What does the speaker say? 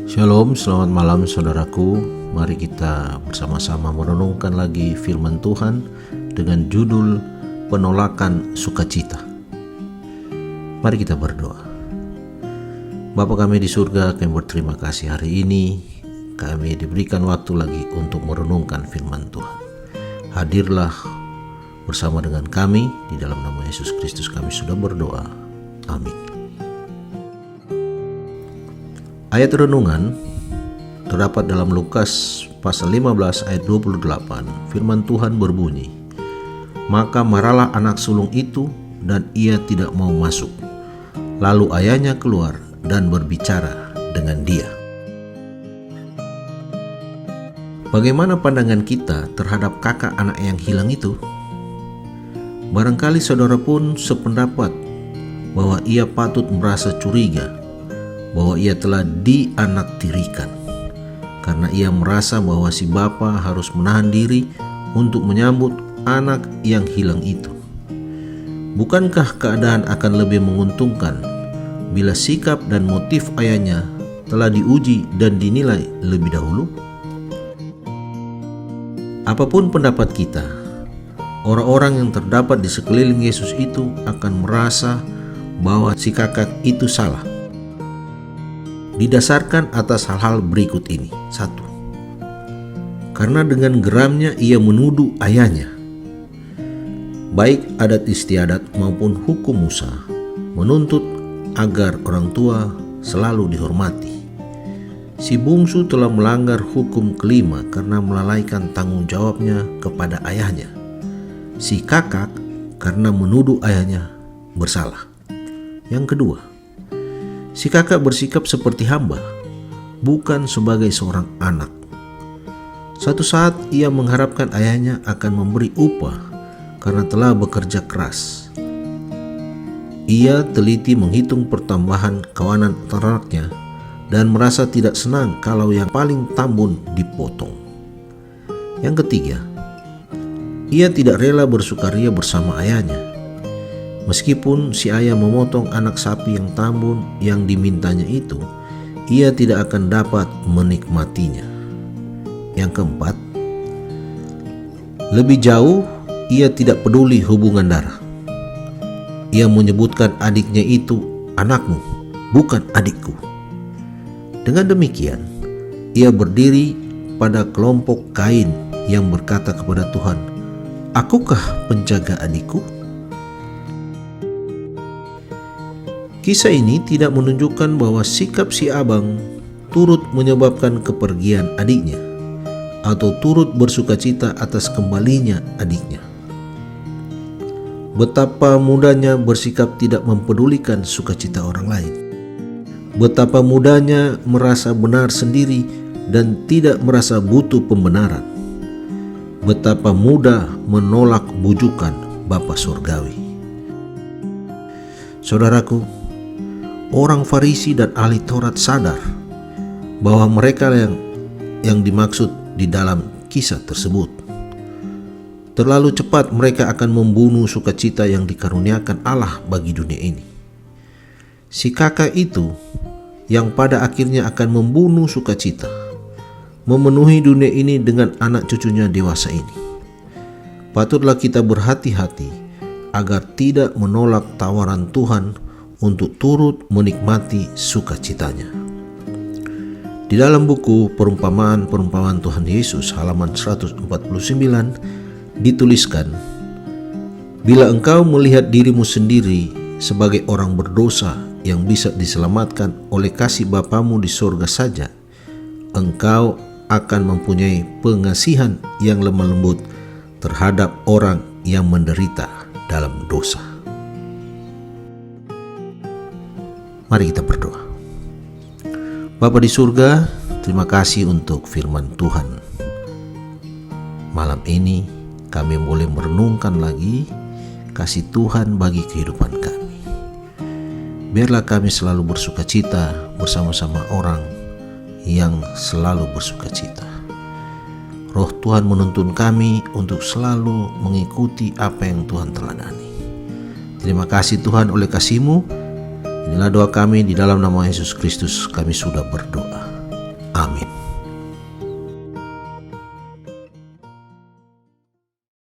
Shalom, selamat malam saudaraku. Mari kita bersama-sama merenungkan lagi firman Tuhan dengan judul penolakan sukacita. Mari kita berdoa. Bapa kami di surga, kami berterima kasih hari ini kami diberikan waktu lagi untuk merenungkan firman Tuhan. Hadirlah bersama dengan kami, di dalam nama Yesus Kristus kami sudah berdoa. Amin. Ayat renungan terdapat dalam Lukas pasal 15 ayat 28. Firman Tuhan berbunyi, "Maka marahlah anak sulung itu dan ia tidak mau masuk. Lalu ayahnya keluar dan berbicara dengan dia." Bagaimana pandangan kita terhadap kakak anak yang hilang itu? Barangkali saudara pun sependapat bahwa ia patut merasa curiga bahwa ia telah dianaktirikan, karena ia merasa bahwa si bapa harus menahan diri untuk menyambut anak yang hilang itu. Bukankah keadaan akan lebih menguntungkan bila sikap dan motif ayahnya telah diuji dan dinilai lebih dahulu? Apapun pendapat kita, orang-orang yang terdapat di sekeliling Yesus itu akan merasa bahwa si kakak itu salah, didasarkan atas hal-hal berikut ini. 1. Karena dengan geramnya ia menuduh ayahnya. Baik adat istiadat maupun hukum Musa menuntut agar orang tua selalu dihormati. Si bungsu telah melanggar hukum kelima karena melalaikan tanggung jawabnya kepada ayahnya. Si kakak karena menuduh ayahnya bersalah. Yang kedua, si kakak bersikap seperti hamba, bukan sebagai seorang anak. Suatu saat ia mengharapkan ayahnya akan memberi upah karena telah bekerja keras. Ia teliti menghitung pertambahan kawanan ternaknya dan merasa tidak senang kalau yang paling tambun dipotong. Yang ketiga, ia tidak rela bersukaria bersama ayahnya. Meskipun si ayah memotong anak sapi yang tambun yang dimintanya itu, ia tidak akan dapat menikmatinya. Yang keempat, lebih jauh ia tidak peduli hubungan darah. Ia menyebutkan adiknya itu anakmu, bukan adikku. Dengan demikian, ia berdiri pada kelompok Kain yang berkata kepada Tuhan, "Akukah penjaga adikku?" Kisah ini tidak menunjukkan bahwa sikap si abang turut menyebabkan kepergian adiknya atau turut bersukacita atas kembalinya adiknya. Betapa mudahnya bersikap tidak mempedulikan sukacita orang lain. Betapa mudahnya merasa benar sendiri dan tidak merasa butuh pembenaran. Betapa mudah menolak bujukan Bapa Surgawi. Saudaraku, orang Farisi dan ahli Taurat sadar bahwa mereka yang dimaksud di dalam kisah tersebut. Terlalu cepat mereka akan membunuh sukacita yang dikaruniakan Allah bagi dunia ini. Si kakak itu yang pada akhirnya akan membunuh sukacita, memenuhi dunia ini dengan anak cucunya dewasa ini. Patutlah kita berhati-hati agar tidak menolak tawaran Tuhan untuk turut menikmati sukacitanya. Di dalam buku Perumpamaan Tuhan Yesus halaman 149 dituliskan, "Bila engkau melihat dirimu sendiri sebagai orang berdosa yang bisa diselamatkan oleh kasih Bapamu di sorga saja, engkau akan mempunyai pengasihan yang lemah lembut terhadap orang yang menderita dalam dosa." Mari kita berdoa. Bapa di surga, terima kasih untuk firman Tuhan. Malam ini kami boleh merenungkan lagi kasih Tuhan bagi kehidupan kami. Biarlah kami selalu bersukacita bersama-sama orang yang selalu bersukacita. Roh Tuhan menuntun kami untuk selalu mengikuti apa yang Tuhan teladani. Terima kasih Tuhan oleh kasih-Mu. Inilah doa kami di dalam nama Yesus Kristus kami sudah berdoa. Amin.